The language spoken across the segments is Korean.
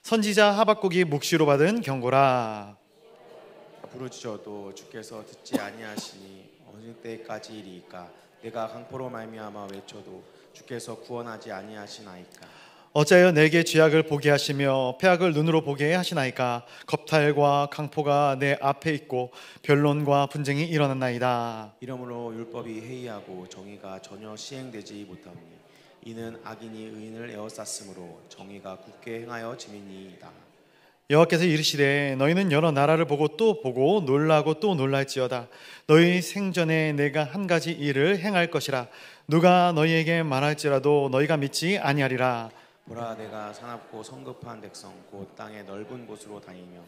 선지자 하박국이 묵시로 받은 경고라. 부르짖어도 주께서 듣지 아니하시니 어느 때까지이리이까. 내가 강포로 말미암아 외쳐도 주께서 구원하지 아니하시나이까. 어찌하여 내게 죄악을 보게 하시며 패악을 눈으로 보게 하시나이까. 겁탈과 강포가 내 앞에 있고 변론과 분쟁이 일어났나이다. 이러므로 율법이 해이하고 정의가 전혀 시행되지 못하오니 이는 악인이 의인을 에워쌌으므로 정의가 굳게 행하여 지민이이다. 여호와께서 이르시되 너희는 여러 나라를 보고 또 보고 놀라고 또 놀랄지어다. 너희 생전에 내가 한 가지 일을 행할 것이라. 누가 너희에게 말할지라도 너희가 믿지 아니하리라. 보라, 내가 사납고 성급한 백성 곧 땅의 넓은 곳으로 다니며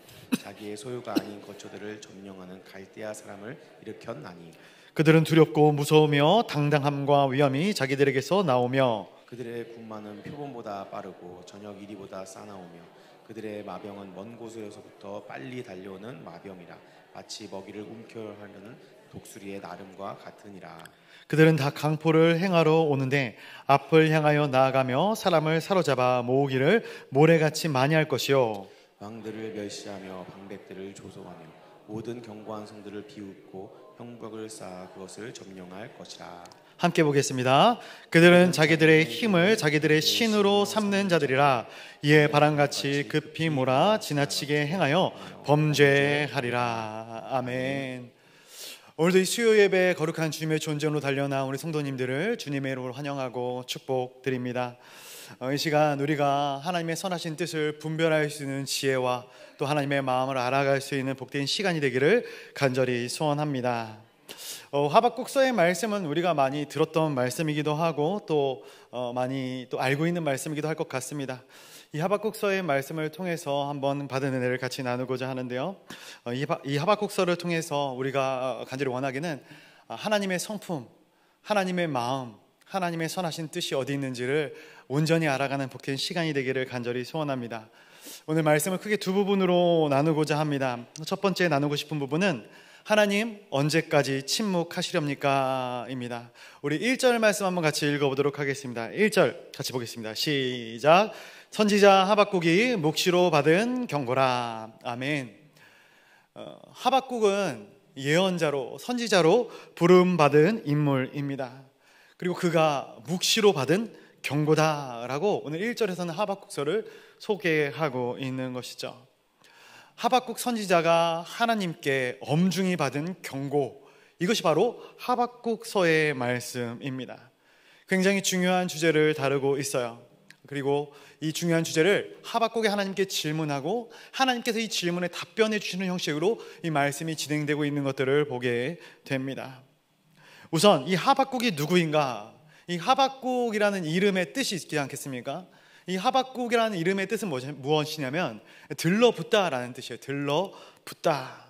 자기의 소유가 아닌 거처들을 점령하는 갈대아 사람을 일으켰나니 그들은 두렵고 무서우며 당당함과 위엄이 자기들에게서 나오며 그들의 군마는 표범보다 빠르고 저녁 이리보다 싸나오며 그들의 마병은 먼 곳에서부터 빨리 달려오는 마병이라. 마치 먹이를 움켜하려는 독수리의 나름과 같으니라. 그들은 다 강포를 행하러 오는데 앞을 향하여 나아가며 사람을 사로잡아 모으기를 모래같이 많이 할 것이요. 왕들을 멸시하며 방백들을 조소하며 모든 견고한 성들을 비웃고 형벽을 쌓아 그것을 점령할 것이라. 함께 보겠습니다. 그들은 자기들의 힘을 자기들의 신으로 삼는 자들이라. 이에 바람같이 급히 몰아 지나치게 행하여 범죄하리라. 아멘. 오늘도 이 수요 예배에 거룩한 주님의 존전으로 달려나온 우리 성도님들을 주님의 이름으로 환영하고 축복드립니다. 이 시간 우리가 하나님의 선하신 뜻을 분별할 수 있는 지혜와 또 하나님의 마음을 알아갈 수 있는 복된 시간이 되기를 간절히 소원합니다. 하박국서의 말씀은 우리가 많이 들었던 말씀이기도 하고 또 많이 또 알고 있는 말씀이기도 할 것 같습니다. 이 하박국서의 말씀을 통해서 한번 받은 은혜를 같이 나누고자 하는데요. 이 하박국서를 통해서 우리가 간절히 원하기는 하나님의 성품, 하나님의 마음, 하나님의 선하신 뜻이 어디 있는지를 온전히 알아가는 복된 시간이 되기를 간절히 소원합니다. 오늘 말씀을 크게 두 부분으로 나누고자 합니다. 첫 번째 나누고 싶은 부분은 하나님 언제까지 침묵하시렵니까? 입니다. 우리 1절 말씀 한번 같이 읽어보도록 하겠습니다. 1절 같이 보겠습니다. 시작. 선지자 하박국이 묵시로 받은 경고라. 아멘. 하박국은 예언자로 선지자로 부름받은 인물입니다. 그리고 그가 묵시로 받은 경고다라고 오늘 1절에서는 하박국서를 소개하고 있는 것이죠. 하박국 선지자가 하나님께 엄중히 받은 경고, 이것이 바로 하박국서의 말씀입니다. 굉장히 중요한 주제를 다루고 있어요. 그리고 이 중요한 주제를 하박국이 하나님께 질문하고 하나님께서 이 질문에 답변해 주시는 형식으로 이 말씀이 진행되고 있는 것들을 보게 됩니다. 우선 이 하박국이 누구인가? 이 하박국이라는 이름의 뜻이 있지 않겠습니까? 이 하박국이라는 이름의 뜻은 무엇이냐면 들러붙다라는 뜻이에요. 들러붙다.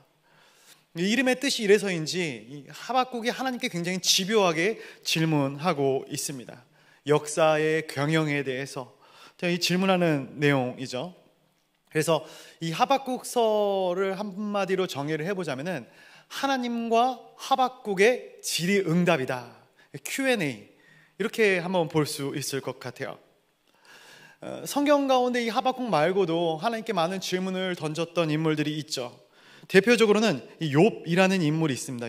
이 이름의 뜻이 이래서인지 이 하박국이 하나님께 굉장히 집요하게 질문하고 있습니다. 역사의 경영에 대해서 이 질문하는 내용이죠. 그래서 이 하박국서를 한마디로 정의를 해보자면은 하나님과 하박국의 질의응답이다. Q&A 이렇게 한번 볼 수 있을 것 같아요. 성경 가운데 이 하박국 말고도 하나님께 많은 질문을 던졌던 인물들이 있죠. 대표적으로는 이 욥이라는 인물이 있습니다.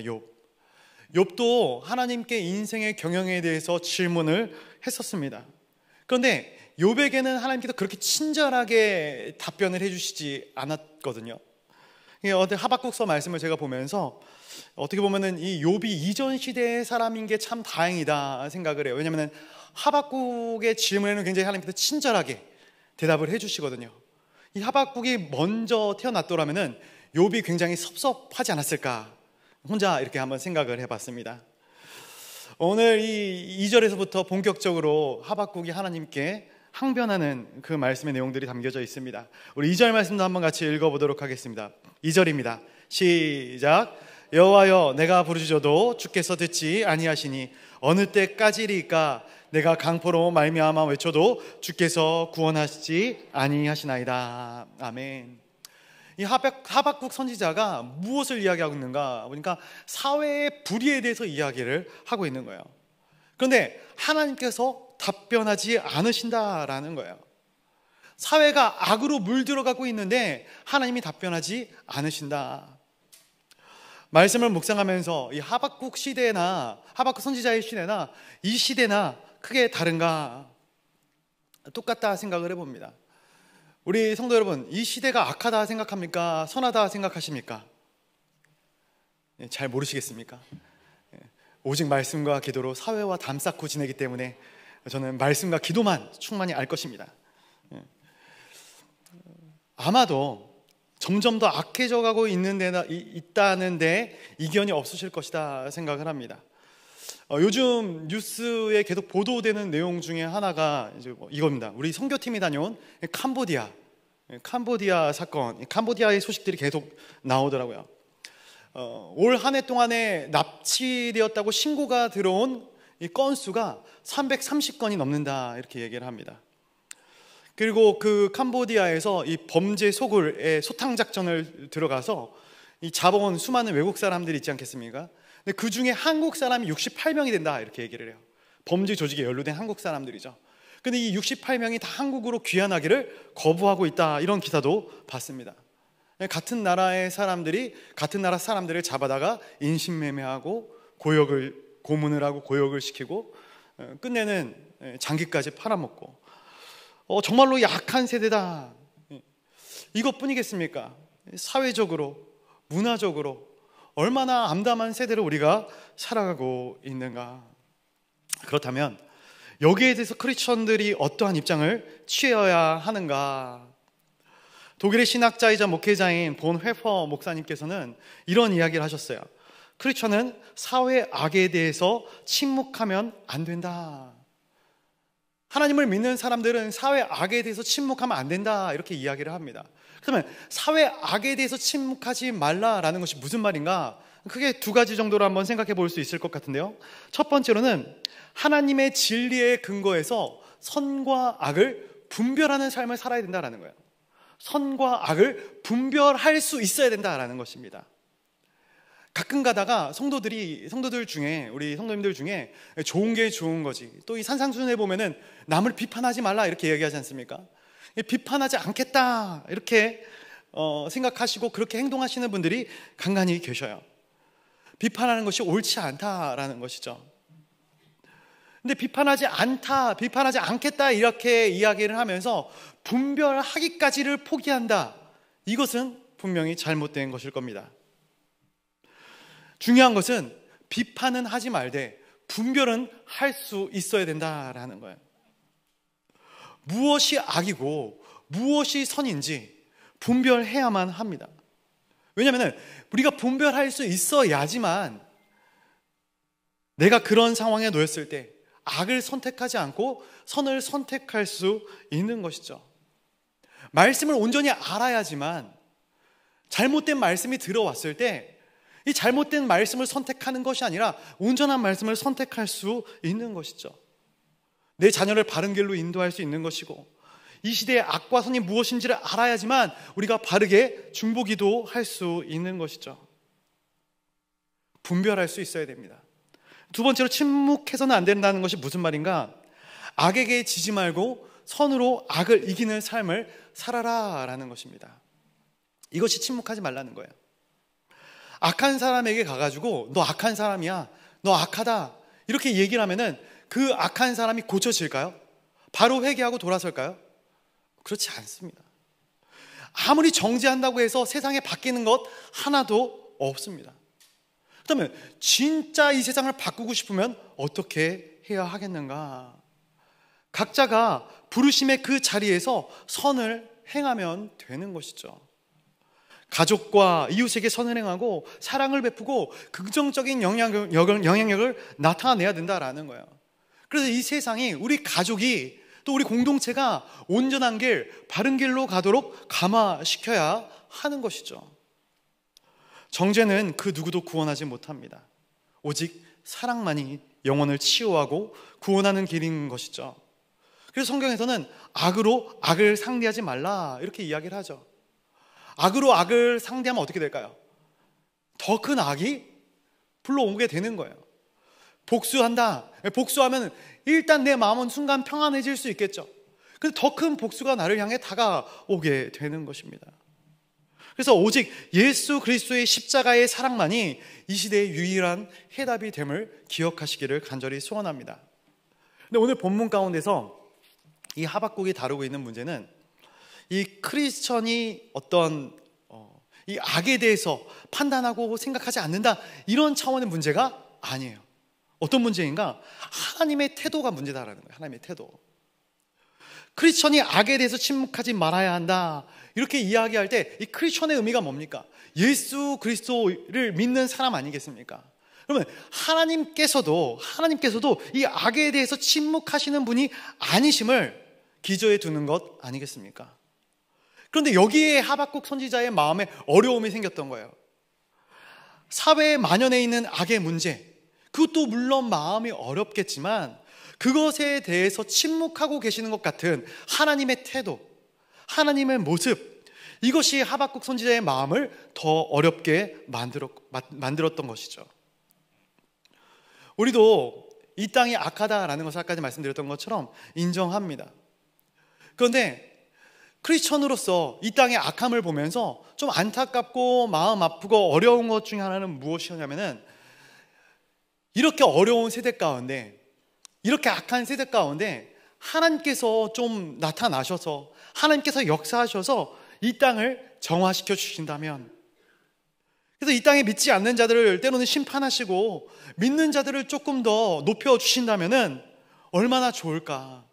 욥도 하나님께 인생의 경영에 대해서 질문을 했었습니다. 그런데 욥에게는 하나님께서 그렇게 친절하게 답변을 해주시지 않았거든요. 하박국서 말씀을 제가 보면서 어떻게 보면은 이 욥이 이전 시대의 사람인 게 참 다행이다 생각을 해요. 왜냐하면 하박국의 질문에는 굉장히 하나님께서 친절하게 대답을 해주시거든요. 이 하박국이 먼저 태어났더라면은 욥이 굉장히 섭섭하지 않았을까, 혼자 이렇게 한번 생각을 해봤습니다. 오늘 이 2절에서부터 본격적으로 하박국이 하나님께 항변하는 그 말씀의 내용들이 담겨져 있습니다. 우리 2절 말씀도 한번 같이 읽어보도록 하겠습니다. 2절입니다. 시작. 여호와여, 내가 부르짖어도 주께서 듣지 아니하시니 어느 때까지리까. 내가 강포로 말미암아 외쳐도 주께서 구원하시지 아니하시나이다. 아멘. 이 하박국 선지자가 무엇을 이야기하고 있는가 보니까 사회의 불의에 대해서 이야기를 하고 있는 거예요. 그런데 하나님께서 답변하지 않으신다라는 거예요. 사회가 악으로 물들어가고 있는데 하나님이 답변하지 않으신다. 말씀을 묵상하면서 이 하박국 시대나 하박국 선지자의 시대나 이 시대나 크게 다른가? 똑같다 생각을 해봅니다. 우리 성도 여러분, 이 시대가 악하다 생각합니까? 선하다 생각하십니까? 잘 모르시겠습니까? 오직 말씀과 기도로 사회와 담 쌓고 지내기 때문에 저는 말씀과 기도만 충만히 알 것입니다. 아마도 점점 더 악해져 가고 있다는데 이견이 없으실 것이다 생각을 합니다. 요즘 뉴스에 계속 보도되는 내용 중에 하나가 이제 이겁니다. 우리 선교팀이 다녀온 캄보디아 사건, 캄보디아의 소식들이 계속 나오더라고요. 올 한 해 동안에 납치되었다고 신고가 들어온 이 건수가 330건이 넘는다 이렇게 얘기를 합니다. 그리고 그 캄보디아에서 이 범죄 소굴에 소탕 작전을 들어가서 이 잡아온 수많은 외국 사람들이 있지 않겠습니까? 근데 그 중에 한국 사람이 68명이 된다 이렇게 얘기를 해요. 범죄 조직에 연루된 한국 사람들이죠. 근데 이 68명이 다 한국으로 귀환하기를 거부하고 있다 이런 기사도 봤습니다. 같은 나라 사람들을 잡아다가 인신매매하고 고문을 하고 고역을 시키고 끝내는 장기까지 팔아먹고 정말로 약한 세대다. 이것뿐이겠습니까? 사회적으로, 문화적으로 얼마나 암담한 세대로 우리가 살아가고 있는가. 그렇다면 여기에 대해서 크리스천들이 어떠한 입장을 취해야 하는가. 독일의 신학자이자 목회자인 본 회퍼 목사님께서는 이런 이야기를 하셨어요. 크리스천은 사회 악에 대해서 침묵하면 안 된다. 하나님을 믿는 사람들은 사회 악에 대해서 침묵하면 안 된다 이렇게 이야기를 합니다. 그러면 사회 악에 대해서 침묵하지 말라라는 것이 무슨 말인가? 크게 두 가지 정도로 한번 생각해 볼 수 있을 것 같은데요. 첫 번째로는 하나님의 진리의 근거에서 선과 악을 분별하는 삶을 살아야 된다라는 거예요. 선과 악을 분별할 수 있어야 된다라는 것입니다. 가끔 가다가 성도들 중에, 우리 성도님들 중에 좋은 게 좋은 거지, 또 이 산상수훈에 보면은 남을 비판하지 말라 이렇게 얘기하지 않습니까? 비판하지 않겠다 이렇게 생각하시고 그렇게 행동하시는 분들이 간간히 계셔요. 비판하는 것이 옳지 않다라는 것이죠. 근데 비판하지 않겠다 이렇게 이야기를 하면서 분별하기까지를 포기한다. 이것은 분명히 잘못된 것일 겁니다. 중요한 것은 비판은 하지 말되 분별은 할 수 있어야 된다라는 거예요. 무엇이 악이고 무엇이 선인지 분별해야만 합니다. 왜냐하면 우리가 분별할 수 있어야지만 내가 그런 상황에 놓였을 때 악을 선택하지 않고 선을 선택할 수 있는 것이죠. 말씀을 온전히 알아야지만 잘못된 말씀이 들어왔을 때 이 잘못된 말씀을 선택하는 것이 아니라 온전한 말씀을 선택할 수 있는 것이죠. 내 자녀를 바른 길로 인도할 수 있는 것이고, 이 시대의 악과 선이 무엇인지를 알아야지만 우리가 바르게 중보기도 할 수 있는 것이죠. 분별할 수 있어야 됩니다. 두 번째로 침묵해서는 안 된다는 것이 무슨 말인가? 악에게 지지 말고 선으로 악을 이기는 삶을 살아라 라는 것입니다. 이것이 침묵하지 말라는 거예요. 악한 사람에게 가가지고 너 악한 사람이야, 너 악하다 이렇게 얘기를 하면은 그 악한 사람이 고쳐질까요? 바로 회개하고 돌아설까요? 그렇지 않습니다. 아무리 정죄한다고 해서 세상에 바뀌는 것 하나도 없습니다. 그렇다면 진짜 이 세상을 바꾸고 싶으면 어떻게 해야 하겠는가? 각자가 부르심의 그 자리에서 선을 행하면 되는 것이죠. 가족과 이웃에게 선을 행하고 사랑을 베푸고 긍정적인 영향력을 나타내야 된다라는 거예요. 그래서 이 세상이, 우리 가족이, 또 우리 공동체가 온전한 길, 바른 길로 가도록 감화시켜야 하는 것이죠. 정죄는 그 누구도 구원하지 못합니다. 오직 사랑만이 영혼을 치유하고 구원하는 길인 것이죠. 그래서 성경에서는 악으로 악을 상대하지 말라 이렇게 이야기를 하죠. 악으로 악을 상대하면 어떻게 될까요? 더 큰 악이 불러오게 되는 거예요. 복수하면 일단 내 마음은 순간 평안해질 수 있겠죠. 근데 더 큰 복수가 나를 향해 다가오게 되는 것입니다. 그래서 오직 예수 그리스도의 십자가의 사랑만이 이 시대의 유일한 해답이 됨을 기억하시기를 간절히 소원합니다. 근데 오늘 본문 가운데서 이 하박국이 다루고 있는 문제는 이 크리스천이 어떤 이 악에 대해서 판단하고 생각하지 않는다, 이런 차원의 문제가 아니에요. 어떤 문제인가? 하나님의 태도가 문제다라는 거예요. 하나님의 태도. 크리스천이 악에 대해서 침묵하지 말아야 한다, 이렇게 이야기할 때 이 크리스천의 의미가 뭡니까? 예수 그리스도를 믿는 사람 아니겠습니까? 그러면 하나님께서도 이 악에 대해서 침묵하시는 분이 아니심을 기저에 두는 것 아니겠습니까? 그런데 여기에 하박국 선지자의 마음에 어려움이 생겼던 거예요. 사회에 만연해 있는 악의 문제, 그것도 물론 마음이 어렵겠지만 그것에 대해서 침묵하고 계시는 것 같은 하나님의 태도, 하나님의 모습, 이것이 하박국 선지자의 마음을 더 어렵게 만들었던 것이죠. 우리도 이 땅이 악하다라는 것을 아까 말씀드렸던 것처럼 인정합니다. 그런데 크리스천으로서 이 땅의 악함을 보면서 좀 안타깝고 마음 아프고 어려운 것 중에 하나는 무엇이냐면은, 이렇게 어려운 세대 가운데, 이렇게 악한 세대 가운데 하나님께서 좀 나타나셔서, 하나님께서 역사하셔서 이 땅을 정화시켜 주신다면, 그래서 이 땅에 믿지 않는 자들을 때로는 심판하시고 믿는 자들을 조금 더 높여 주신다면은 얼마나 좋을까.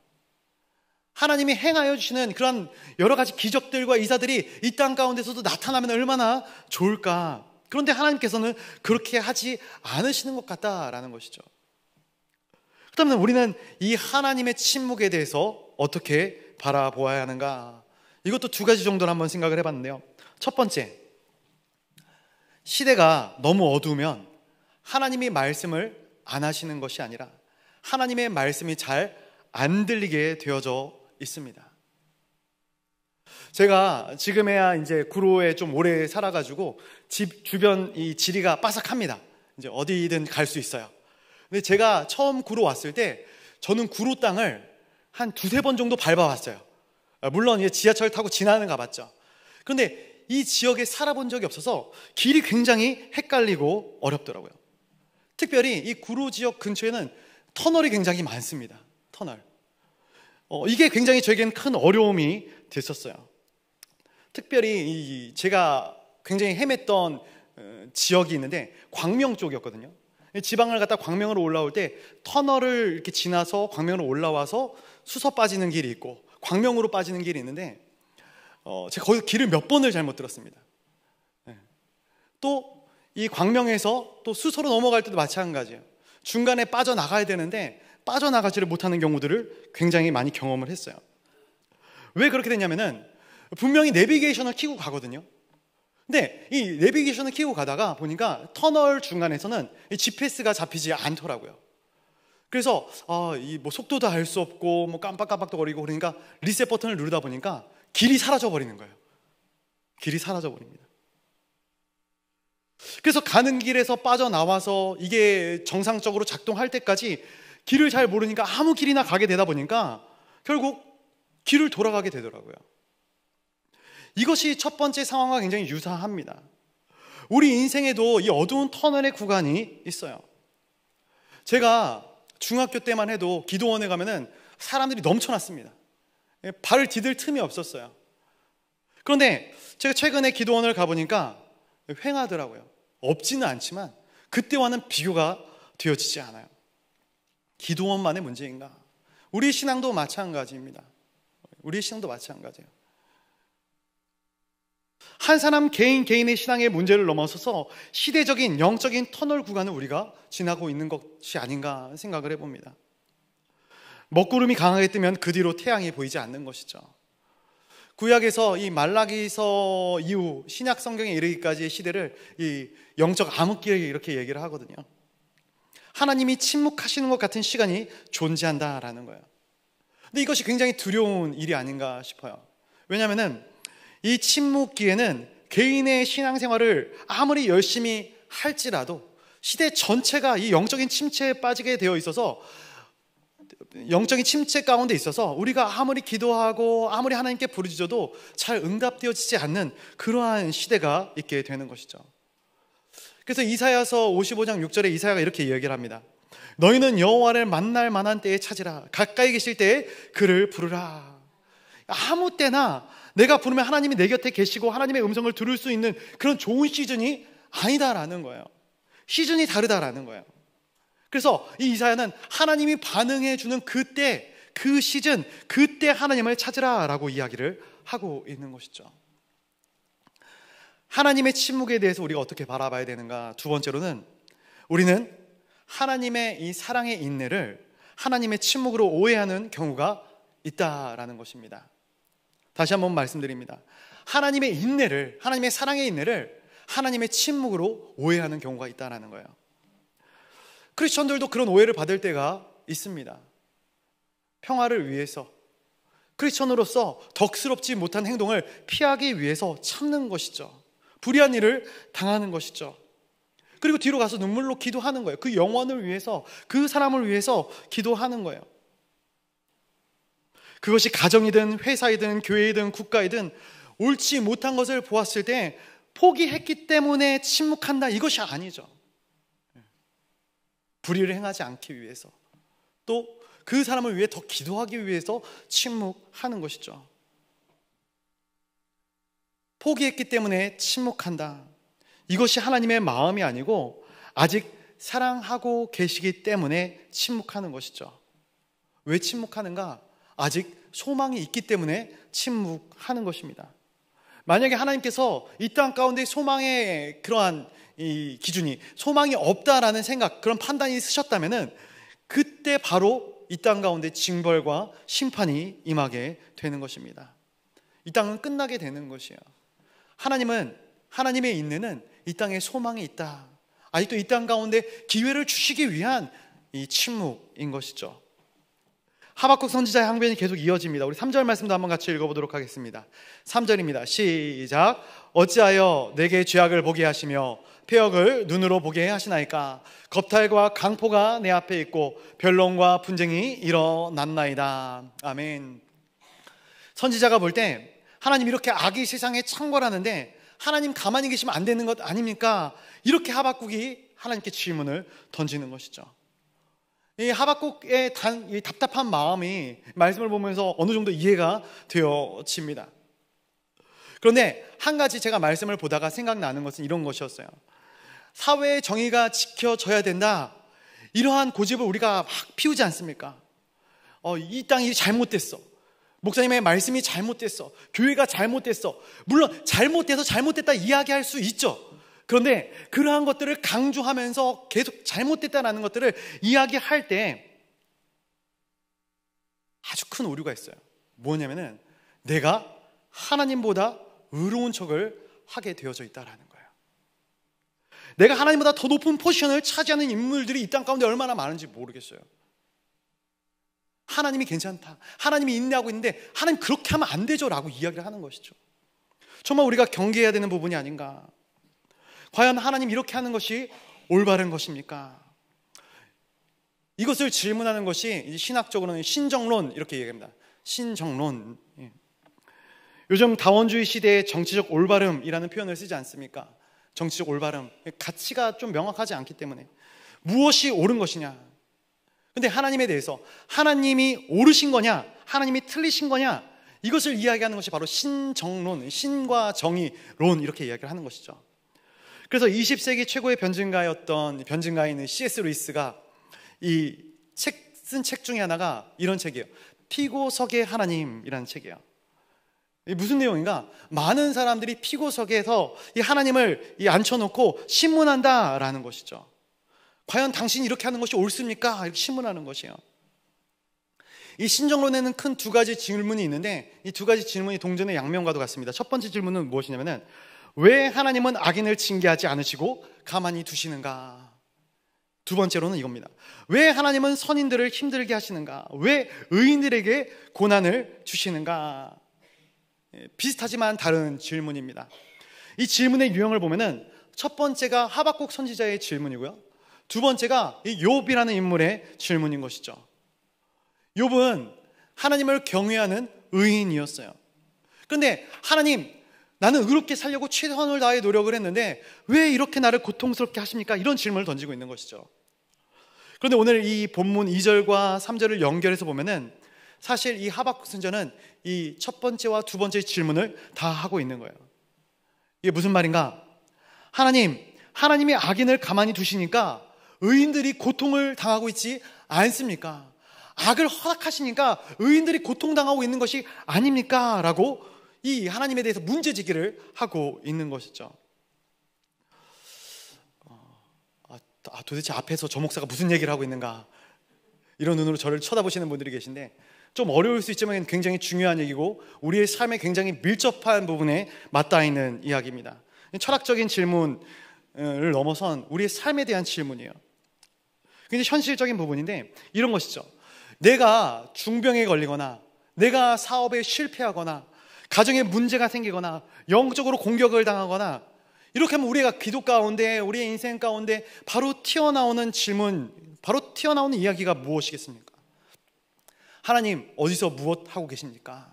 하나님이 행하여 주시는 그런 여러 가지 기적들과 이사들이 이 땅 가운데서도 나타나면 얼마나 좋을까. 그런데 하나님께서는 그렇게 하지 않으시는 것 같다라는 것이죠. 그렇다면 우리는 이 하나님의 침묵에 대해서 어떻게 바라보아야 하는가? 이것도 두 가지 정도로 한번 생각을 해봤는데요. 첫 번째, 시대가 너무 어두우면 하나님이 말씀을 안 하시는 것이 아니라 하나님의 말씀이 잘 안 들리게 되어져 있습니다. 제가 지금에야 이제 구로에 좀 오래 살아가지고 집 주변 이 지리가 빠삭합니다. 이제 어디든 갈 수 있어요. 근데 제가 처음 구로 왔을 때 저는 구로 땅을 한 두세 번 정도 밟아왔어요. 물론 이제 지하철 타고 지나는 가봤죠. 그런데 이 지역에 살아본 적이 없어서 길이 굉장히 헷갈리고 어렵더라고요. 특별히 이 구로 지역 근처에는 터널이 굉장히 많습니다. 터널. 이게 굉장히 저에겐 큰 어려움이 됐었어요. 특별히 제가 굉장히 헤맸던 지역이 있는데 광명 쪽이었거든요. 지방을 갔다 광명으로 올라올 때 터널을 이렇게 지나서 광명으로 올라와서 수서 빠지는 길이 있고 광명으로 빠지는 길이 있는데 제가 거기서 길을 몇 번을 잘못 들었습니다. 또 이 광명에서 또 수서로 넘어갈 때도 마찬가지예요. 중간에 빠져나가야 되는데 빠져나가지를 못하는 경우들을 굉장히 많이 경험을 했어요. 왜 그렇게 됐냐면은 분명히 내비게이션을 켜고 가거든요. 근데 이 내비게이션을 켜고 가다가 보니까 터널 중간에서는 이 GPS가 잡히지 않더라고요. 그래서 이 뭐 속도도 알 수 없고 뭐 깜빡깜빡도 거리고 그러니까 리셋 버튼을 누르다 보니까 길이 사라져 버리는 거예요. 길이 사라져 버립니다. 그래서 가는 길에서 빠져나와서 이게 정상적으로 작동할 때까지 길을 잘 모르니까 아무 길이나 가게 되다 보니까 결국 길을 돌아가게 되더라고요. 이것이 첫 번째 상황과 굉장히 유사합니다. 우리 인생에도 이 어두운 터널의 구간이 있어요. 제가 중학교 때만 해도 기도원에 가면은 사람들이 넘쳐났습니다. 발을 디딜 틈이 없었어요. 그런데 제가 최근에 기도원을 가보니까 휑하더라고요. 없지는 않지만 그때와는 비교가 되어지지 않아요. 기도원만의 문제인가? 우리 신앙도 마찬가지입니다. 우리 신앙도 마찬가지예요. 한 사람 개인의 신앙의 문제를 넘어서서 시대적인 영적인 터널 구간을 우리가 지나고 있는 것이 아닌가 생각을 해봅니다. 먹구름이 강하게 뜨면 그 뒤로 태양이 보이지 않는 것이죠. 구약에서 이 말라기서 이후 신약 성경에 이르기까지의 시대를 이 영적 암흑기에 이렇게 얘기를 하거든요. 하나님이 침묵하시는 것 같은 시간이 존재한다라는 거예요. 근데 이것이 굉장히 두려운 일이 아닌가 싶어요. 왜냐하면은 이 침묵기에는 개인의 신앙생활을 아무리 열심히 할지라도 시대 전체가 이 영적인 침체에 빠지게 되어 있어서 영적인 침체 가운데 있어서 우리가 아무리 기도하고 아무리 하나님께 부르짖어도 잘 응답되어지지 않는 그러한 시대가 있게 되는 것이죠. 그래서 이사야서 55장 6절에 이사야가 이렇게 이야기를 합니다. 너희는 여호와를 만날 만한 때에 찾으라. 가까이 계실 때에 그를 부르라. 아무 때나 내가 부르면 하나님이 내 곁에 계시고 하나님의 음성을 들을 수 있는 그런 좋은 시즌이 아니다라는 거예요. 시즌이 다르다라는 거예요. 그래서 이 이사야는 하나님이 반응해 주는 그때, 그 시즌, 그때 하나님을 찾으라라고 이야기를 하고 있는 것이죠. 하나님의 침묵에 대해서 우리가 어떻게 바라봐야 되는가? 두 번째로는 우리는 하나님의 이 사랑의 인내를 하나님의 침묵으로 오해하는 경우가 있다라는 것입니다. 다시 한번 말씀드립니다. 하나님의 인내를, 하나님의 사랑의 인내를 하나님의 침묵으로 오해하는 경우가 있다라는 거예요. 크리스천들도 그런 오해를 받을 때가 있습니다. 평화를 위해서, 크리스천으로서 덕스럽지 못한 행동을 피하기 위해서 참는 것이죠. 불의한 일을 당하는 것이죠. 그리고 뒤로 가서 눈물로 기도하는 거예요. 그 영혼을 위해서, 그 사람을 위해서 기도하는 거예요. 그것이 가정이든 회사이든 교회이든 국가이든 옳지 못한 것을 보았을 때 포기했기 때문에 침묵한다, 이것이 아니죠. 불의를 행하지 않기 위해서, 또 그 사람을 위해 더 기도하기 위해서 침묵하는 것이죠. 포기했기 때문에 침묵한다, 이것이 하나님의 마음이 아니고 아직 사랑하고 계시기 때문에 침묵하는 것이죠. 왜 침묵하는가? 아직 소망이 있기 때문에 침묵하는 것입니다. 만약에 하나님께서 이 땅 가운데 소망의 그러한 이 기준이 소망이 없다라는 생각, 그런 판단이 쓰셨다면은 그때 바로 이 땅 가운데 징벌과 심판이 임하게 되는 것입니다. 이 땅은 끝나게 되는 것이에요. 하나님의 인내는 이 땅에 소망이 있다, 아직도 이 땅 가운데 기회를 주시기 위한 이 침묵인 것이죠. 하박국 선지자의 항변이 계속 이어집니다. 우리 3절 말씀도 한번 같이 읽어보도록 하겠습니다. 3절입니다. 시작. 어찌하여 내게 죄악을 보게 하시며 폐역을 눈으로 보게 하시나이까? 겁탈과 강포가 내 앞에 있고 변론과 분쟁이 일어났나이다. 아멘. 선지자가 볼 때 하나님 이렇게 악이 세상에 창궐하는데 하나님 가만히 계시면 안 되는 것 아닙니까? 이렇게 하박국이 하나님께 질문을 던지는 것이죠. 이 하박국의 이 답답한 마음이 말씀을 보면서 어느 정도 이해가 되어집니다. 그런데 한 가지 제가 말씀을 보다가 생각나는 것은 이런 것이었어요. 사회의 정의가 지켜져야 된다, 이러한 고집을 우리가 막 피우지 않습니까? 이 땅이 잘못됐어, 목사님의 말씀이 잘못됐어, 교회가 잘못됐어. 물론 잘못돼서 잘못됐다 이야기할 수 있죠. 그런데 그러한 것들을 강조하면서 계속 잘못됐다는 것들을 이야기할 때 아주 큰 오류가 있어요. 뭐냐면은 내가 하나님보다 의로운 척을 하게 되어져 있다라는 거예요. 내가 하나님보다 더 높은 포지션을 차지하는 인물들이 이 땅 가운데 얼마나 많은지 모르겠어요. 하나님이 괜찮다, 하나님이 인내하고 있는데 하나님 그렇게 하면 안 되죠 라고 이야기를 하는 것이죠. 정말 우리가 경계해야 되는 부분이 아닌가. 과연 하나님 이렇게 하는 것이 올바른 것입니까? 이것을 질문하는 것이 신학적으로는 신정론, 이렇게 얘기합니다. 신정론. 요즘 다원주의 시대에 정치적 올바름이라는 표현을 쓰지 않습니까? 정치적 올바름, 가치가 좀 명확하지 않기 때문에 무엇이 옳은 것이냐, 근데 하나님에 대해서 하나님이 옳으신 거냐, 하나님이 틀리신 거냐, 이것을 이야기하는 것이 바로 신정론, 신과 정의론, 이렇게 이야기를 하는 것이죠. 그래서 20세기 최고의 변증가인 C.S. 루이스가 쓴 책 중에 하나가 이런 책이에요. 피고석의 하나님이라는 책이에요. 무슨 내용인가? 많은 사람들이 피고석에서 이 하나님을 앉혀놓고 신문한다라는 것이죠. 과연 당신이 이렇게 하는 것이 옳습니까? 이렇게 신문하는 것이에요. 이 신정론에는 큰 두 가지 질문이 있는데 이 두 가지 질문이 동전의 양면과도 같습니다. 첫 번째 질문은 무엇이냐면은 왜 하나님은 악인을 징계하지 않으시고 가만히 두시는가? 두 번째로는 이겁니다. 왜 하나님은 선인들을 힘들게 하시는가? 왜 의인들에게 고난을 주시는가? 비슷하지만 다른 질문입니다. 이 질문의 유형을 보면은 첫 번째가 하박국 선지자의 질문이고요, 두 번째가 이 욥이라는 인물의 질문인 것이죠. 욥은 하나님을 경외하는 의인이었어요. 그런데 하나님, 나는 의롭게 살려고 최선을 다해 노력을 했는데 왜 이렇게 나를 고통스럽게 하십니까? 이런 질문을 던지고 있는 것이죠. 그런데 오늘 이 본문 2절과 3절을 연결해서 보면은 사실 이 하박국 선지자는 이 첫 번째와 두 번째 질문을 다 하고 있는 거예요. 이게 무슨 말인가? 하나님이 악인을 가만히 두시니까 의인들이 고통을 당하고 있지 않습니까? 악을 허락하시니까 의인들이 고통당하고 있는 것이 아닙니까? 라고 이 하나님에 대해서 문제제기를 하고 있는 것이죠. 도대체 앞에서 저 목사가 무슨 얘기를 하고 있는가, 이런 눈으로 저를 쳐다보시는 분들이 계신데, 좀 어려울 수 있지만 굉장히 중요한 얘기고 우리의 삶에 굉장히 밀접한 부분에 맞닿아 있는 이야기입니다. 철학적인 질문을 넘어선 우리의 삶에 대한 질문이에요. 굉장히 현실적인 부분인데 이런 것이죠. 내가 중병에 걸리거나 내가 사업에 실패하거나 가정에 문제가 생기거나 영적으로 공격을 당하거나 이렇게 하면 우리가 기도 가운데, 우리의 인생 가운데 바로 튀어나오는 질문, 바로 튀어나오는 이야기가 무엇이겠습니까? 하나님, 어디서 무엇 하고 계십니까?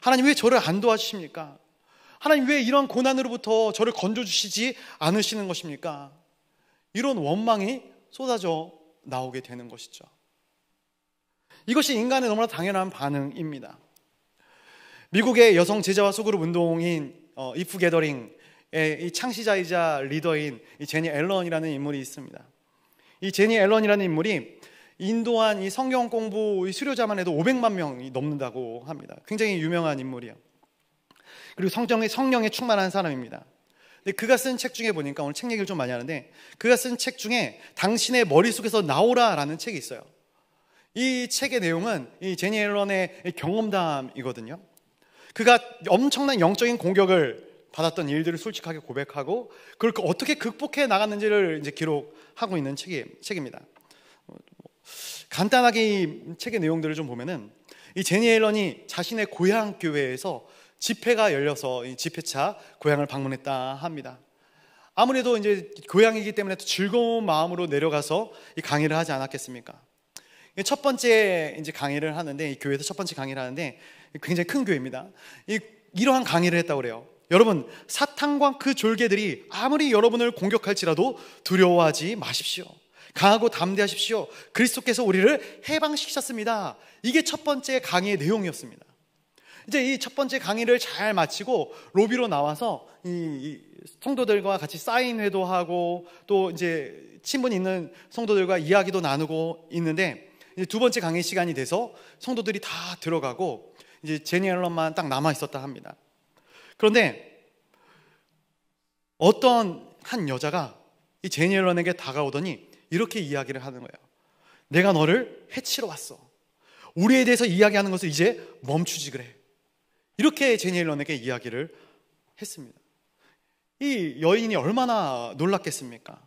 하나님, 왜 저를 안 도와주십니까? 하나님, 왜 이런 고난으로부터 저를 건져주시지 않으시는 것입니까? 이런 원망이 쏟아져 나오게 되는 것이죠. 이것이 인간의 너무나 당연한 반응입니다. 미국의 여성 제자와 소그룹 운동인 이프 게더링의 이 창시자이자 리더인 이 제니 앨런이라는 인물이 있습니다. 이 제니 앨런이라는 인물이 인도한 이 성경 공부 수료자만 해도 500만 명이 넘는다고 합니다. 굉장히 유명한 인물이에요. 그리고 성령에 충만한 사람입니다. 근데 그가 쓴 책 중에 보니까, 오늘 책 얘기를 좀 많이 하는데, 그가 쓴 책 중에 당신의 머릿속에서 나오라라는 책이 있어요. 이 책의 내용은 이 제니 앨런의 경험담이거든요. 그가 엄청난 영적인 공격을 받았던 일들을 솔직하게 고백하고 그걸 어떻게 극복해 나갔는지를 이제 기록하고 있는 책입니다. 간단하게 이 책의 내용들을 좀 보면은, 이 제니 앨런이 자신의 고향 교회에서 집회가 열려서 이 집회차 고향을 방문했다 합니다. 아무래도 이제 고향이기 때문에 또 즐거운 마음으로 내려가서 이 강의를 하지 않았겠습니까? 첫 번째 이제 강의를 하는데, 이 교회에서 첫 번째 강의를 하는데 굉장히 큰 교회입니다. 이러한 강의를 했다고 그래요. 여러분, 사탄과 그 졸개들이 아무리 여러분을 공격할지라도 두려워하지 마십시오. 강하고 담대하십시오. 그리스도께서 우리를 해방시키셨습니다. 이게 첫 번째 강의의 내용이었습니다. 이제 이 첫 번째 강의를 잘 마치고 로비로 나와서 이 성도들과 같이 사인회도 하고 또 이제 친분 있는 성도들과 이야기도 나누고 있는데, 이제 두 번째 강의 시간이 돼서 성도들이 다 들어가고 이제 제니 앨런만 딱 남아 있었다 합니다. 그런데 어떤 한 여자가 이 제니 앨런에게 다가오더니 이렇게 이야기를 하는 거예요. 내가 너를 해치러 왔어. 우리에 대해서 이야기하는 것을 이제 멈추지 그래. 이렇게 제니 앨런에게 이야기를 했습니다. 이 여인이 얼마나 놀랐겠습니까?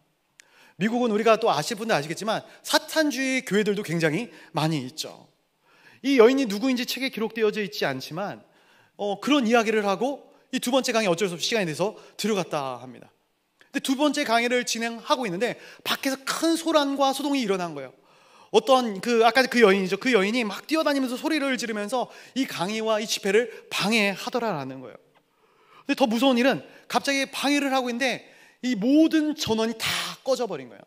미국은 우리가 또 아실 분들 아시겠지만 사탄주의 교회들도 굉장히 많이 있죠. 이 여인이 누구인지 책에 기록되어져 있지 않지만 그런 이야기를 하고 이 두 번째 강의 어쩔 수 없이 시간이 돼서 들어갔다 합니다. 근데 두 번째 강의를 진행하고 있는데 밖에서 큰 소란과 소동이 일어난 거예요. 어떤 아까 그 여인이죠. 그 여인이 막 뛰어다니면서 소리를 지르면서 이 강의와 이 집회를 방해하더라라는 거예요. 근데 더 무서운 일은 갑자기 방해를 하고 있는데 이 모든 전원이 다 꺼져버린 거예요.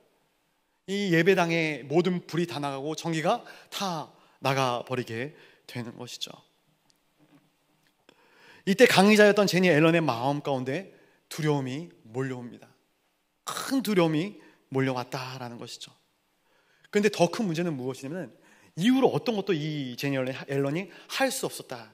이 예배당의 모든 불이 다 나가고 전기가 다 나가버리게 되는 것이죠. 이때 강의자였던 제니 앨런의 마음 가운데 두려움이 몰려옵니다. 큰 두려움이 몰려왔다라는 것이죠. 그런데 더 큰 문제는 무엇이냐면, 이후로 어떤 것도 이 제니 앨런이 할 수 없었다.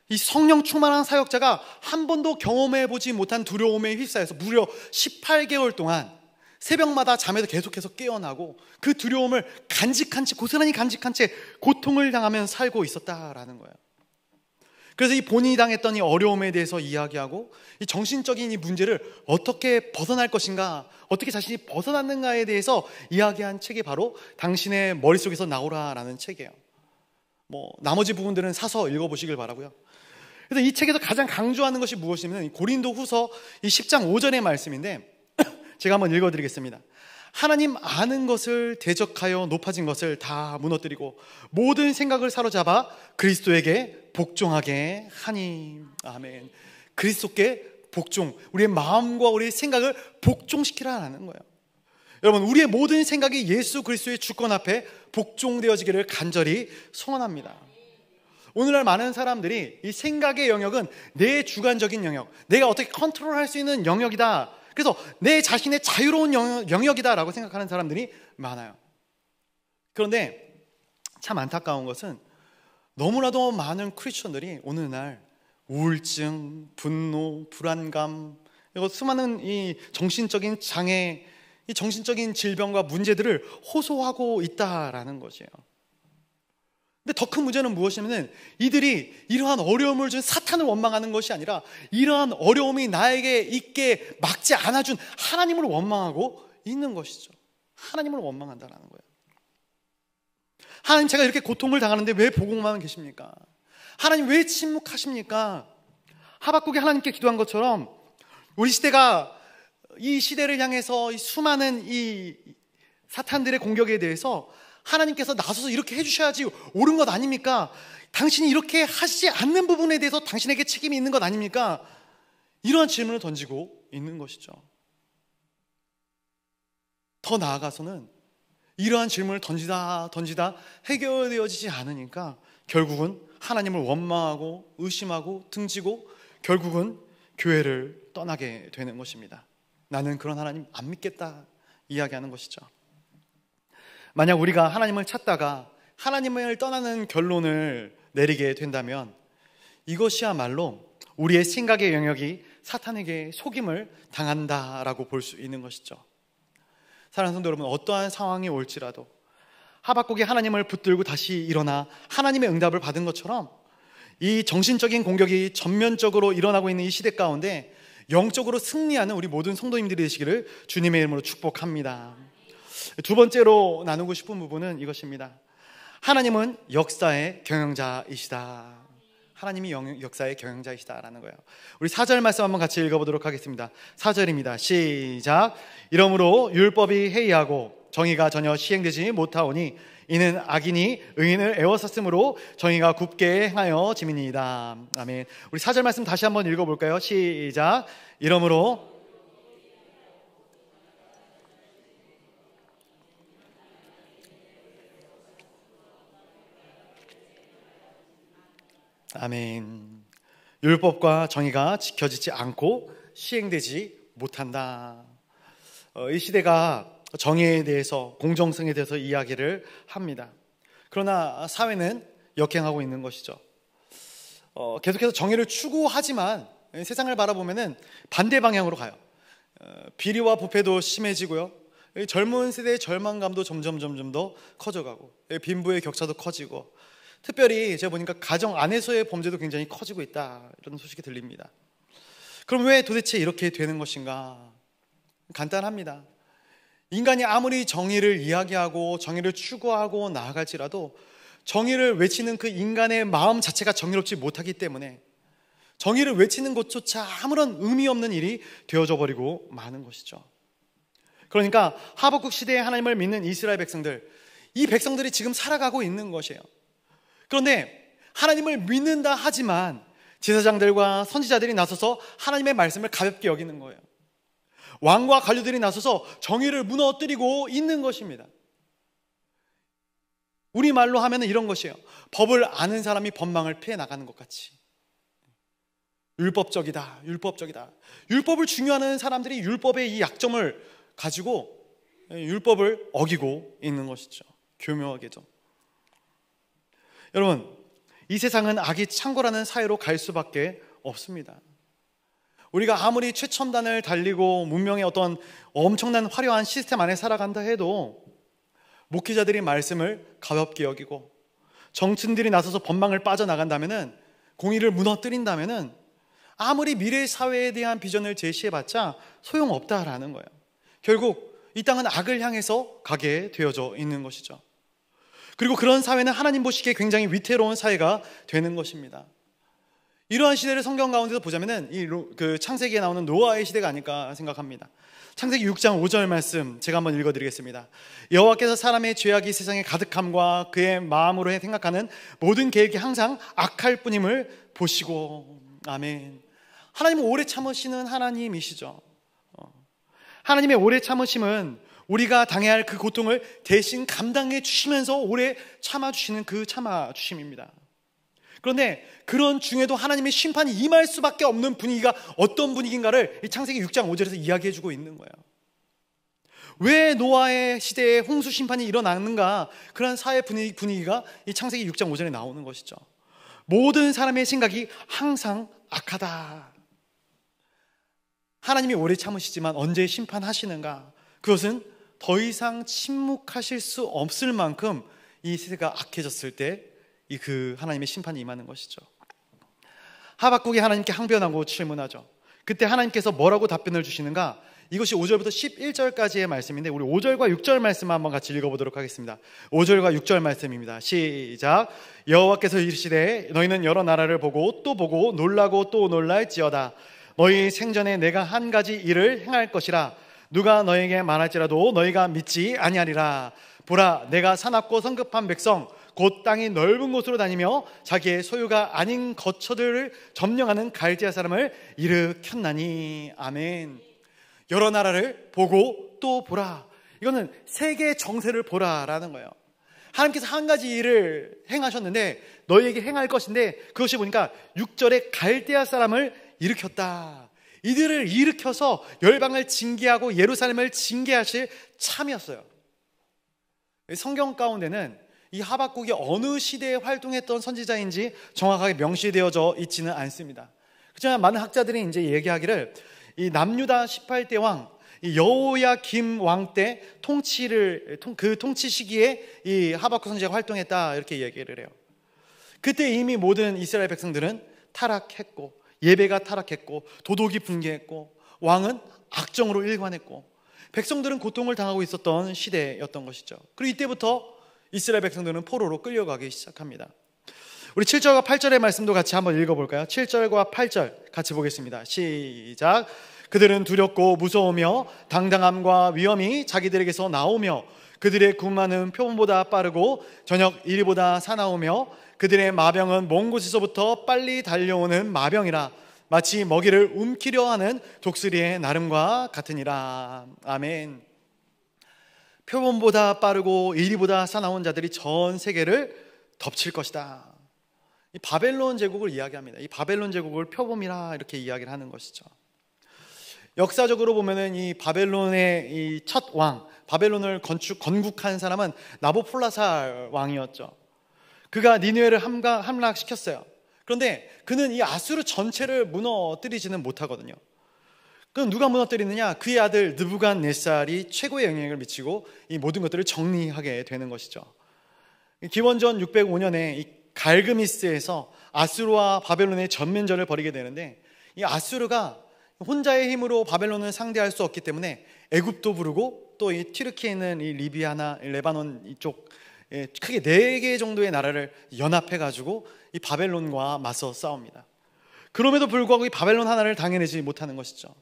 이 성령 충만한 사역자가 한 번도 경험해보지 못한 두려움에 휩싸여서 무려 18개월 동안 새벽마다 잠에서 계속해서 깨어나고 그 두려움을 고스란히 간직한 채 고통을 당하며 살고 있었다라는 거예요. 그래서 이 본인이 당했던 이 어려움에 대해서 이야기하고 이 정신적인 이 문제를 어떻게 벗어날 것인가, 어떻게 자신이 벗어났는가에 대해서 이야기한 책이 바로 당신의 머릿속에서 나오라라는 책이에요. 나머지 부분들은 사서 읽어보시길 바라고요. 그래서 이 책에서 가장 강조하는 것이 무엇이냐면 고린도 후서 이 10장 5절의 말씀인데 제가 한번 읽어드리겠습니다. 하나님 아는 것을 대적하여 높아진 것을 다 무너뜨리고 모든 생각을 사로잡아 그리스도에게 복종하게 하니. 아멘. 그리스도께 복종, 우리의 마음과 우리의 생각을 복종시키라는 거예요. 여러분, 우리의 모든 생각이 예수 그리스도의 주권 앞에 복종되어지기를 간절히 소원합니다. 오늘날 많은 사람들이 이 생각의 영역은 내 주관적인 영역, 내가 어떻게 컨트롤할 수 있는 영역이다, 그래서 내 자신의 자유로운 영역이다 라고 생각하는 사람들이 많아요. 그런데 참 안타까운 것은 너무나도 많은 크리스천들이 오늘날 우울증, 분노, 불안감, 그리고 수많은 이 정신적인 장애, 이 정신적인 질병과 문제들을 호소하고 있다라는 것이에요. 근데 더 큰 문제는 무엇이냐면 이들이 이러한 어려움을 준 사탄을 원망하는 것이 아니라 이러한 어려움이 나에게 있게 막지 않아준 하나님을 원망하고 있는 것이죠. 하나님을 원망한다는 거예요. 하나님, 제가 이렇게 고통을 당하는데 왜 보고만 계십니까? 하나님 왜 침묵하십니까? 하박국이 하나님께 기도한 것처럼 우리 시대가 이 시대를 향해서 이 수많은 이 사탄들의 공격에 대해서 하나님께서 나서서 이렇게 해주셔야지 옳은 것 아닙니까? 당신이 이렇게 하시지 않는 부분에 대해서 당신에게 책임이 있는 것 아닙니까? 이러한 질문을 던지고 있는 것이죠. 더 나아가서는 이러한 질문을 던지다 해결되어지지 않으니까 결국은 하나님을 원망하고 의심하고 등지고 결국은 교회를 떠나게 되는 것입니다. 나는 그런 하나님 안 믿겠다 이야기하는 것이죠. 만약 우리가 하나님을 찾다가 하나님을 떠나는 결론을 내리게 된다면 이것이야말로 우리의 생각의 영역이 사탄에게 속임을 당한다라고 볼 수 있는 것이죠. 사랑하는 성도 여러분, 어떠한 상황이 올지라도 하박국이 하나님을 붙들고 다시 일어나 하나님의 응답을 받은 것처럼 이 정신적인 공격이 전면적으로 일어나고 있는 이 시대 가운데 영적으로 승리하는 우리 모든 성도님들이 되시기를 주님의 이름으로 축복합니다. 두 번째로 나누고 싶은 부분은 이것입니다. 하나님은 역사의 경영자이시다. 하나님이 역사의 경영자이시다라는 거예요. 우리 4절 말씀 한번 같이 읽어보도록 하겠습니다. 4절입니다. 시작. 이러므로 율법이 해이하고 정의가 전혀 시행되지 못하오니 이는 악인이 의인을 애워쌌으므로 정의가 굽게 행하여 짐이니이다. 아멘. 우리 4절 말씀 다시 한번 읽어볼까요? 시작. 이러므로 아멘. 율법과 정의가 지켜지지 않고 시행되지 못한다. 이 시대가 정의에 대해서, 공정성에 대해서 이야기를 합니다. 그러나 사회는 역행하고 있는 것이죠. 계속해서 정의를 추구하지만 세상을 바라보면 반대 방향으로 가요. 비리와 부패도 심해지고요. 젊은 세대의 절망감도 점점 더 커져가고 빈부의 격차도 커지고 특별히 제가 보니까 가정 안에서의 범죄도 굉장히 커지고 있다, 이런 소식이 들립니다. 그럼 왜 도대체 이렇게 되는 것인가? 간단합니다. 인간이 아무리 정의를 이야기하고 정의를 추구하고 나아갈지라도 정의를 외치는 그 인간의 마음 자체가 정의롭지 못하기 때문에 정의를 외치는 것조차 아무런 의미 없는 일이 되어져 버리고 마는 것이죠. 그러니까 하박국 시대에 하나님을 믿는 이스라엘 백성들, 이 백성들이 지금 살아가고 있는 것이에요. 그런데 하나님을 믿는다 하지만 제사장들과 선지자들이 나서서 하나님의 말씀을 가볍게 여기는 거예요. 왕과 관료들이 나서서 정의를 무너뜨리고 있는 것입니다. 우리말로 하면 이런 것이에요. 법을 아는 사람이 법망을 피해 나가는 것 같이. 율법적이다. 율법을 중요하는 사람들이 율법의 이 약점을 가지고 율법을 어기고 있는 것이죠. 교묘하게도. 여러분, 이 세상은 악이 창궐하는 사회로 갈 수밖에 없습니다. 우리가 아무리 최첨단을 달리고 문명의 어떤 엄청난 화려한 시스템 안에 살아간다 해도 목회자들이 말씀을 가볍게 여기고 정치인들이 나서서 법망을 빠져나간다면, 공의를 무너뜨린다면 아무리 미래 사회에 대한 비전을 제시해봤자 소용없다라는 거예요. 결국 이 땅은 악을 향해서 가게 되어져 있는 것이죠. 그리고 그런 사회는 하나님 보시기에 굉장히 위태로운 사회가 되는 것입니다. 이러한 시대를 성경 가운데서 보자면은 그 창세기에 나오는 노아의 시대가 아닐까 생각합니다. 창세기 6장 5절 말씀 제가 한번 읽어드리겠습니다. 여호와께서 사람의 죄악이 세상에 가득함과 그의 마음으로 생각하는 모든 계획이 항상 악할 뿐임을 보시고. 아멘. 하나님은 오래 참으시는 하나님이시죠. 하나님의 오래 참으심은 우리가 당해야 할 그 고통을 대신 감당해 주시면서 오래 참아주시는 그 참아주심입니다. 그런데 그런 중에도 하나님의 심판이 임할 수밖에 없는 분위기가 어떤 분위기인가를 이 창세기 6장 5절에서 이야기해주고 있는 거예요. 왜 노아의 시대에 홍수 심판이 일어났는가? 그런 사회 분위기가 이 창세기 6장 5절에 나오는 것이죠. 모든 사람의 생각이 항상 악하다. 하나님이 오래 참으시지만 언제 심판하시는가? 그것은 더 이상 침묵하실 수 없을 만큼 이 세대가 악해졌을 때 그 하나님의 심판이 임하는 것이죠. 하박국이 하나님께 항변하고 질문하죠. 그때 하나님께서 뭐라고 답변을 주시는가? 이것이 5절부터 11절까지의 말씀인데 우리 5절과 6절 말씀 한번 같이 읽어보도록 하겠습니다. 5절과 6절 말씀입니다. 시작. 여호와께서 이르시되 너희는 여러 나라를 보고 또 보고 놀라고 또 놀랄지어다. 너희 생전에 내가 한 가지 일을 행할 것이라. 누가 너에게 말할지라도 너희가 믿지 아니하리라. 보라, 내가 사납고 성급한 백성 곧 땅이 넓은 곳으로 다니며 자기의 소유가 아닌 거처들을 점령하는 갈대아 사람을 일으켰나니. 아멘. 여러 나라를 보고 또 보라. 이거는 세계의 정세를 보라라는 거예요. 하나님께서 한 가지 일을 행하셨는데 너희에게 행할 것인데 그것이 보니까 6절에 갈대아 사람을 일으켰다. 이들을 일으켜서 열방을 징계하고 예루살렘을 징계하실 참이었어요. 성경 가운데는 이 하박국이 어느 시대에 활동했던 선지자인지 정확하게 명시되어져 있지는 않습니다. 그렇지만 많은 학자들이 이제 얘기하기를 이 남유다 18대 왕 여호야김 왕 때 그 통치 시기에 이 하박국 선지자가 활동했다 이렇게 얘기를 해요. 그때 이미 모든 이스라엘 백성들은 타락했고 예배가 타락했고 도덕이 붕괴했고 왕은 악정으로 일관했고 백성들은 고통을 당하고 있었던 시대였던 것이죠. 그리고 이때부터 이스라엘 백성들은 포로로 끌려가기 시작합니다. 우리 7절과 8절의 말씀도 같이 한번 읽어볼까요? 7절과 8절 같이 보겠습니다. 시작. 그들은 두렵고 무서우며 당당함과 위엄이 자기들에게서 나오며 그들의 군마는 표범보다 빠르고 저녁 이리보다 사나우며 그들의 마병은 먼 곳에서부터 빨리 달려오는 마병이라. 마치 먹이를 움키려 하는 독수리의 나름과 같으니라. 아멘. 표범보다 빠르고 이리보다 사나운 자들이 전 세계를 덮칠 것이다. 이 바벨론 제국을 이야기합니다. 이 바벨론 제국을 표범이라 이렇게 이야기를 하는 것이죠. 역사적으로 보면은 이 바벨론의 이 첫 왕, 바벨론을 건국한 사람은 나보폴라살 왕이었죠. 그가 니느웨를 함락시켰어요. 그런데 그는 이 아수르 전체를 무너뜨리지는 못하거든요. 그럼 누가 무너뜨리느냐? 그의 아들 느부갓네살이 최고의 영향을 미치고 이 모든 것들을 정리하게 되는 것이죠. 기원전 605년에 이 갈그미스에서 아수르와 바벨론의 전면전을 벌이게 되는데 이 아수르가 혼자의 힘으로 바벨론을 상대할 수 없기 때문에 애굽도 부르고 또 이 튀르키에 있는 이 리비아나 레바논 이쪽 크게 4개 정도의 나라를 연합해가지고 이 바벨론과 맞서 싸웁니다. 그럼에도 불구하고 이 바벨론 하나를 당해내지 못하는 것이죠.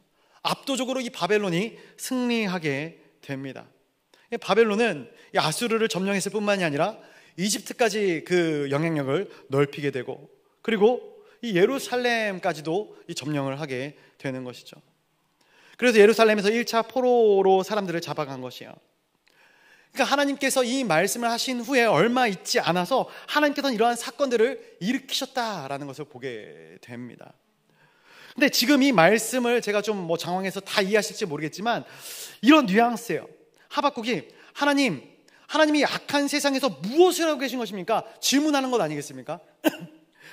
압도적으로 이 바벨론이 승리하게 됩니다. 바벨론은 이 아수르를 점령했을 뿐만이 아니라 이집트까지 그 영향력을 넓히게 되고 그리고 이 예루살렘까지도 이 점령을 하게 되는 것이죠. 그래서 예루살렘에서 1차 포로로 사람들을 잡아간 것이에요. 그러니까 하나님께서 이 말씀을 하신 후에 얼마 있지 않아서 하나님께서는 이러한 사건들을 일으키셨다라는 것을 보게 됩니다. 근데 지금 이 말씀을 제가 좀 장황해서 다 이해하실지 모르겠지만 이런 뉘앙스예요. 하박국이 하나님이 악한 세상에서 무엇을 하고 계신 것입니까? 질문하는 것 아니겠습니까?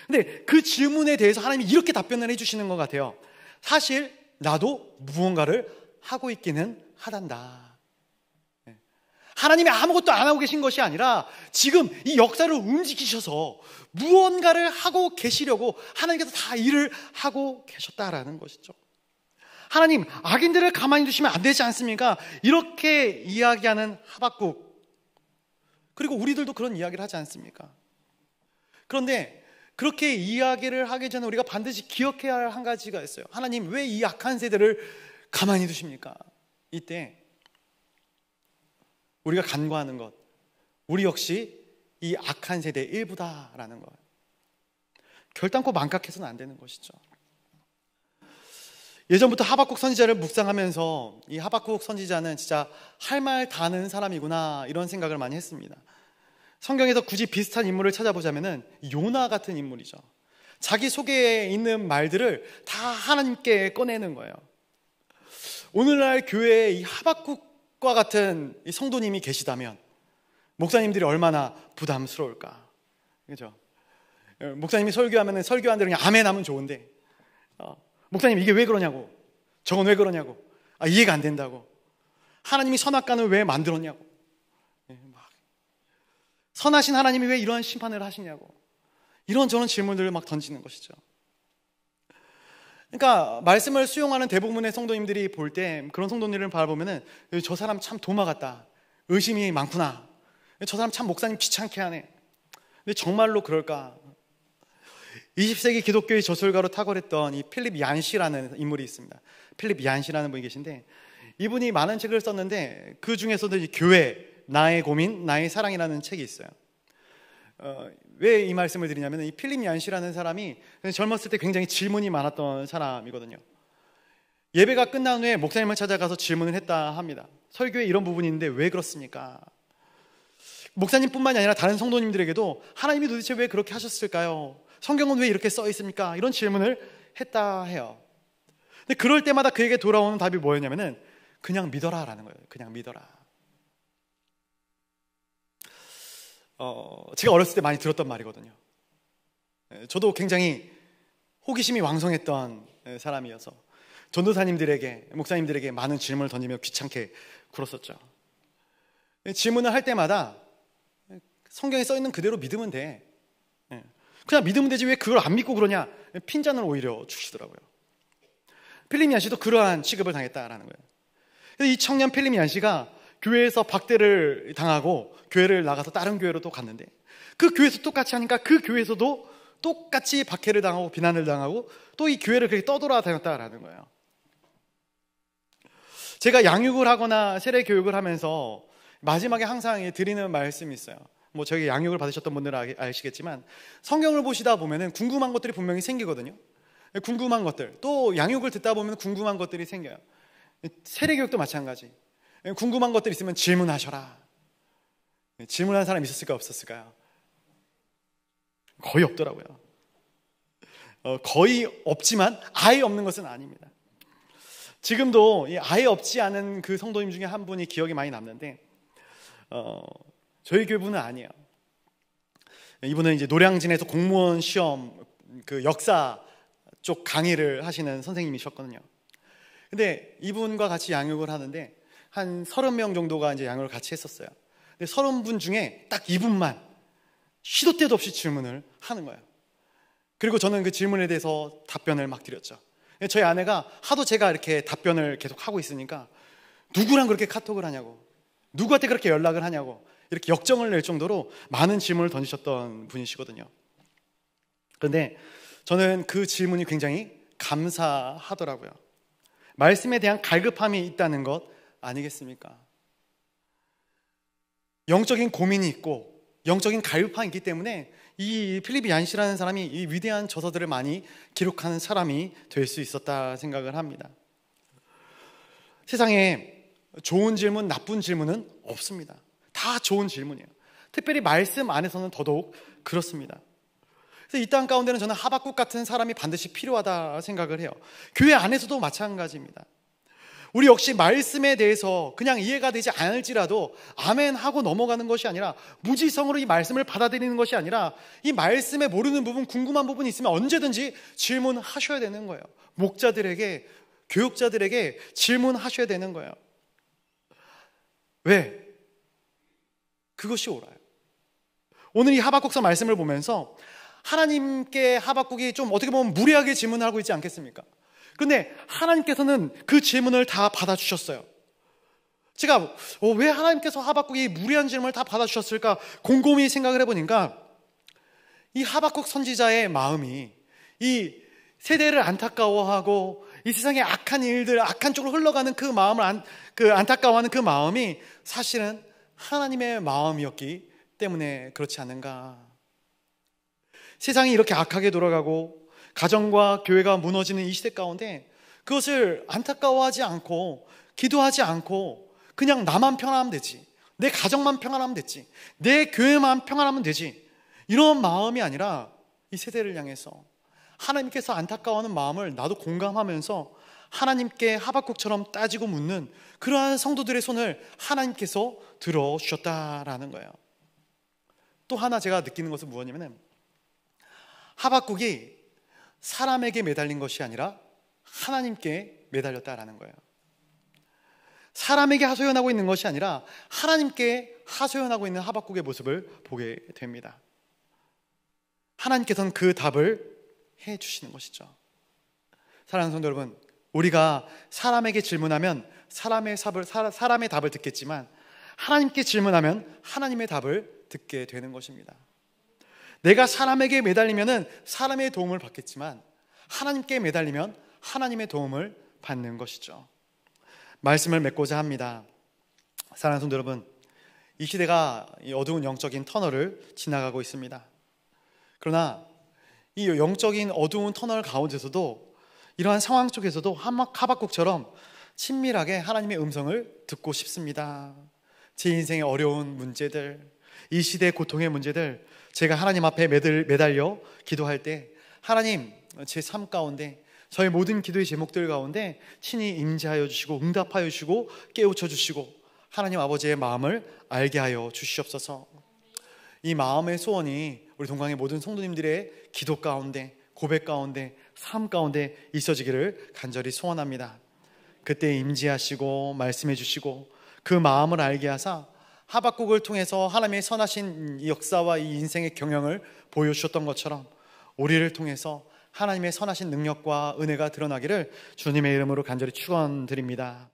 근데 그 질문에 대해서 하나님이 이렇게 답변을 해주시는 것 같아요. 사실 나도 무언가를 하고 있기는 하단다. 하나님이 아무것도 안 하고 계신 것이 아니라 지금 이 역사를 움직이셔서 무언가를 하고 계시려고 하나님께서 다 일을 하고 계셨다라는 것이죠. 하나님, 악인들을 가만히 두시면 안 되지 않습니까? 이렇게 이야기하는 하박국. 그리고 우리들도 그런 이야기를 하지 않습니까? 그런데 그렇게 이야기를 하기 전에 우리가 반드시 기억해야 할 한 가지가 있어요. 하나님, 왜 이 악한 세대를 가만히 두십니까? 이때 우리가 간구하는 것, 우리 역시 이 악한 세대의 일부다라는 것, 결단코 망각해서는 안 되는 것이죠. 예전부터 하박국 선지자를 묵상하면서 이 하박국 선지자는 진짜 할 말 다 하는 사람이구나, 이런 생각을 많이 했습니다. 성경에서 굳이 비슷한 인물을 찾아보자면은 요나 같은 인물이죠. 자기 속에 있는 말들을 다 하나님께 꺼내는 거예요. 오늘날 교회에 이 하박국과 같은 이 성도님이 계시다면 목사님들이 얼마나 부담스러울까, 그죠? 목사님이 설교하면은 설교한 대로 그냥 아멘 하면 좋은데, 목사님 이게 왜 그러냐고, 저건 왜 그러냐고, 이해가 안 된다고, 하나님이 선악과는 왜 만들었냐고, 선하신 하나님이 왜 이런 심판을 하시냐고, 이런저런 질문들을 막 던지는 것이죠. 그러니까 말씀을 수용하는 대부분의 성도님들이 볼 때, 그런 성도님들을 바라보면은 저 사람 참 도마 같다, 의심이 많구나, 저 사람 참 목사님 귀찮게 하네. 근데 정말로 그럴까? 20세기 기독교의 저술가로 탁월했던 이 필립 얀시라는 인물이 있습니다. 필립 얀시라는 분이 계신데, 이분이 많은 책을 썼는데 그 중에서도 이 교회, 나의 고민, 나의 사랑이라는 책이 있어요. 왜 이 말씀을 드리냐면, 이 필립 얀시라는 사람이 젊었을 때 굉장히 질문이 많았던 사람이거든요. 예배가 끝난 후에 목사님을 찾아가서 질문을 했다 합니다. 설교에 이런 부분이 있는데 왜 그렇습니까? 목사님뿐만이 아니라 다른 성도님들에게도 하나님이 도대체 왜 그렇게 하셨을까요? 성경은 왜 이렇게 써 있습니까? 이런 질문을 했다 해요. 근데 그럴 때마다 그에게 돌아오는 답이 뭐였냐면은 그냥 믿어라라는 거예요. 그냥 믿어라. 제가 어렸을 때 많이 들었던 말이거든요. 저도 굉장히 호기심이 왕성했던 사람이어서 전도사님들에게, 목사님들에게 많은 질문을 던지며 귀찮게 굴었었죠. 질문을 할 때마다 성경에 써 있는 그대로 믿으면 돼, 그냥 믿으면 되지 왜 그걸 안 믿고 그러냐, 핀잔을 오히려 주시더라고요. 필립 얀시도 그러한 취급을 당했다라는 거예요. 그래서 이 청년 필립 얀시가 교회에서 박대를 당하고 교회를 나가서 다른 교회로 또 갔는데, 그 교회에서 똑같이 하니까 그 교회에서도 똑같이 박해를 당하고 비난을 당하고 또 이 교회를 그렇게 떠돌아다녔다라는 거예요. 제가 양육을 하거나 세례 교육을 하면서 마지막에 항상 드리는 말씀이 있어요. 뭐 저희 양육을 받으셨던 분들은 아시겠지만, 성경을 보시다 보면은 궁금한 것들이 분명히 생기거든요. 궁금한 것들, 또 양육을 듣다 보면 궁금한 것들이 생겨요. 세례 교육도 마찬가지. 궁금한 것들 있으면 질문하셔라. 질문한 사람 있었을까 없었을까요? 거의 없더라고요. 거의 없지만 아예 없는 것은 아닙니다. 지금도 아예 없지 않은 그 성도님 중에 한 분이 기억이 많이 남는데, 저희 교회분은 아니에요. 이분은 이제 노량진에서 공무원 시험 그 역사 쪽 강의를 하시는 선생님이셨거든요. 근데 이분과 같이 양육을 하는데 한 30명 정도가 이제 양육을 같이 했었어요. 근데 30분 중에 딱 이분만 시도 때도 없이 질문을 하는 거예요. 그리고 저는 그 질문에 대해서 답변을 막 드렸죠. 저희 아내가 하도 제가 이렇게 답변을 계속 하고 있으니까 누구랑 그렇게 카톡을 하냐고, 누구한테 그렇게 연락을 하냐고, 이렇게 역정을 낼 정도로 많은 질문을 던지셨던 분이시거든요. 그런데 저는 그 질문이 굉장히 감사하더라고요. 말씀에 대한 갈급함이 있다는 것 아니겠습니까? 영적인 고민이 있고 영적인 갈급함이 있기 때문에 이 필립 얀시라는 사람이 이 위대한 저서들을 많이 기록하는 사람이 될 수 있었다 생각을 합니다. 세상에 좋은 질문, 나쁜 질문은 없습니다. 다 좋은 질문이에요. 특별히 말씀 안에서는 더더욱 그렇습니다. 그래서 이 땅 가운데는 저는 하박국 같은 사람이 반드시 필요하다 생각을 해요. 교회 안에서도 마찬가지입니다. 우리 역시 말씀에 대해서 그냥 이해가 되지 않을지라도 아멘 하고 넘어가는 것이 아니라, 무지성으로 이 말씀을 받아들이는 것이 아니라, 이 말씀에 모르는 부분, 궁금한 부분이 있으면 언제든지 질문하셔야 되는 거예요. 목자들에게, 교육자들에게 질문하셔야 되는 거예요. 왜? 그것이 옳아요. 오늘 이 하박국서 말씀을 보면서 하나님께 하박국이 좀 어떻게 보면 무례하게 질문하고 있지 않겠습니까? 그런데 하나님께서는 그 질문을 다 받아주셨어요. 제가 왜 하나님께서 하박국이 무례한 질문을 다 받아주셨을까 곰곰이 생각을 해보니까, 이 하박국 선지자의 마음이 이 세대를 안타까워하고 이 세상의 악한 일들, 악한 쪽으로 흘러가는 그 마음을 안타까워하는 그 마음이 사실은 하나님의 마음이었기 때문에 그렇지 않는가. 세상이 이렇게 악하게 돌아가고 가정과 교회가 무너지는 이 시대 가운데 그것을 안타까워하지 않고 기도하지 않고 그냥 나만 평안하면 되지, 내 가정만 평안하면 되지, 내 교회만 평안하면 되지, 이런 마음이 아니라 이 세대를 향해서 하나님께서 안타까워하는 마음을 나도 공감하면서 하나님께 하박국처럼 따지고 묻는 그러한 성도들의 손을 하나님께서 들어주셨다라는 거예요. 또 하나 제가 느끼는 것은 무엇이냐면, 하박국이 사람에게 매달린 것이 아니라 하나님께 매달렸다라는 거예요. 사람에게 하소연하고 있는 것이 아니라 하나님께 하소연하고 있는 하박국의 모습을 보게 됩니다. 하나님께서는 그 답을 해 주시는 것이죠. 사랑하는 성도 여러분, 우리가 사람에게 질문하면 사람의 답을 듣겠지만 하나님께 질문하면 하나님의 답을 듣게 되는 것입니다. 내가 사람에게 매달리면 사람의 도움을 받겠지만 하나님께 매달리면 하나님의 도움을 받는 것이죠. 말씀을 맺고자 합니다. 사랑하는 성도 여러분, 이 시대가 이 어두운 영적인 터널을 지나가고 있습니다. 그러나 이 영적인 어두운 터널 가운데서도 이러한 상황 속에서도 하박국처럼 친밀하게 하나님의 음성을 듣고 싶습니다. 제 인생의 어려운 문제들, 이 시대의 고통의 문제들, 제가 하나님 앞에 매달려 기도할 때 하나님, 제 삶 가운데 저의 모든 기도의 제목들 가운데 친히 임재하여 주시고 응답하여 주시고 깨우쳐 주시고 하나님 아버지의 마음을 알게 하여 주시옵소서. 이 마음의 소원이 우리 동강의 모든 성도님들의 기도 가운데, 고백 가운데, 삶 가운데 있어지기를 간절히 소원합니다. 그때 임재하시고 말씀해 주시고 그 마음을 알게 하사 하박국을 통해서 하나님의 선하신 역사와 이 인생의 경영을 보여주셨던 것처럼 우리를 통해서 하나님의 선하신 능력과 은혜가 드러나기를 주님의 이름으로 간절히 축원드립니다.